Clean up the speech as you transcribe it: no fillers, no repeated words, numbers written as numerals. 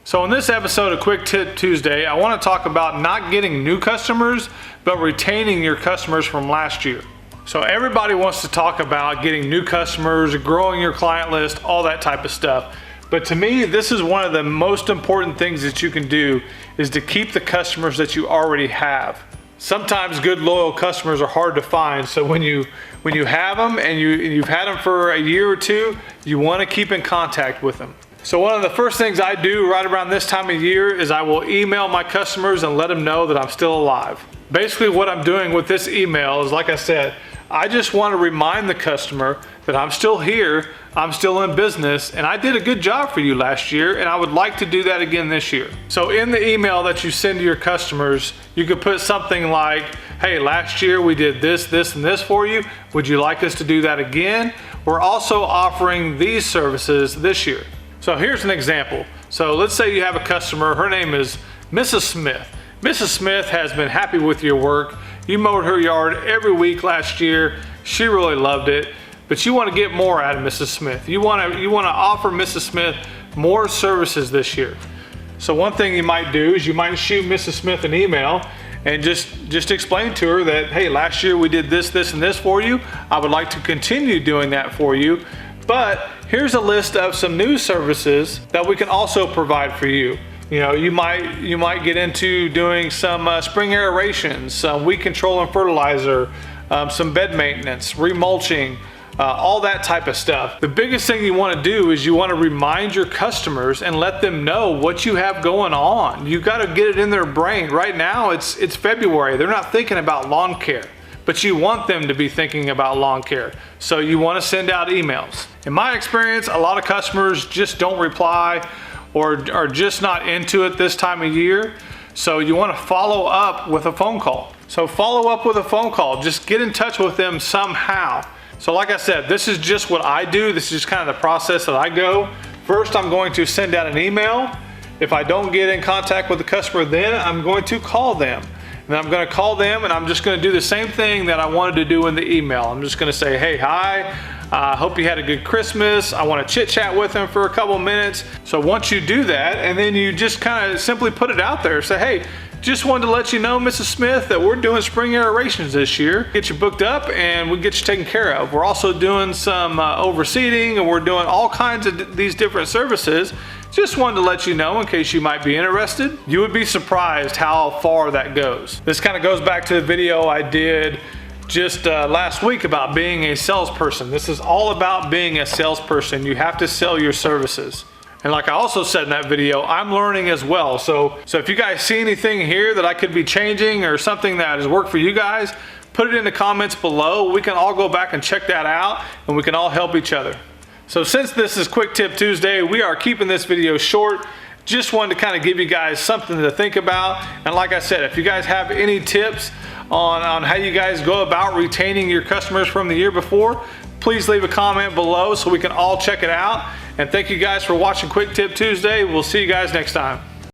So in this episode of Quick Tip Tuesday, I want to talk about not getting new customers, but retaining your customers from last year. So everybody wants to talk about getting new customers, growing your client list, all that type of stuff. But to me, this is one of the most important things that you can do, is to keep the customers that you already have. Sometimes good loyal customers are hard to find, so when you have them and you've had them for a year or two, you want to keep in contact with them. So one of the first things I do right around this time of year is I will email my customers and let them know that I'm still alive. Basically what I'm doing with this email is, like I said, I just want to remind the customer that I'm still here, I'm still in business, and I did a good job for you last year, and I would like to do that again this year. So in the email that you send to your customers, you could put something like, hey, last year we did this, this, and this for you. Would you like us to do that again? We're also offering these services this year. So here's an example. So let's say you have a customer, her name is Mrs. Smith. Mrs. Smith has been happy with your work. You mowed her yard every week last year. She really loved it, but you want to get more out of Mrs. Smith. You want to offer Mrs. Smith more services this year. So one thing you might do is you might shoot Mrs. Smith an email and just explain to her that, hey, last year we did this, this, and this for you. I would like to continue doing that for you, but here's a list of some new services that we can also provide for you. You know, you might get into doing some spring aeration, some weed control and fertilizer, some bed maintenance, remulching, all that type of stuff. The biggest thing you want to do is you want to remind your customers and let them know what you have going on. You got to get it in their brain. Right now it's February. They're not thinking about lawn care, but you want them to be thinking about lawn care. So you want to send out emails. In my experience, a lot of customers just don't reply or are just not into it this time of year. So you want to follow up with a phone call. So follow up with a phone call. Just get in touch with them somehow. So like I said, this is just what I do. This is just kind of the process that I go. First, I'm going to send out an email. If I don't get in contact with the customer, then I'm going to call them. And I'm going to call them and I'm just going to do the same thing that I wanted to do in the email. I'm just going to say, hey, hi, I hope you had a good Christmas. I want to chit chat with them for a couple minutes. So once you do that, and then you just kind of simply put it out there, say, hey, just wanted to let you know, Mrs. Smith, that we're doing spring aerations this year. Get you booked up and we get you taken care of. We're also doing some overseeding, and we're doing all kinds of these different services. Just wanted to let you know in case you might be interested. You would be surprised how far that goes. This kind of goes back to the video I did just last week about being a salesperson. This is all about being a salesperson. You have to sell your services. And like I also said in that video, I'm learning as well. So if you guys see anything here that I could be changing or something that has worked for you guys, put it in the comments below. We can all go back and check that out, and we can all help each other. So since this is Quick Tip Tuesday, we are keeping this video short. Just wanted to kind of give you guys something to think about. And like I said, if you guys have any tips on how you guys go about retaining your customers from the year before, please leave a comment below so we can all check it out. And thank you guys for watching Quick Tip Tuesday. We'll see you guys next time.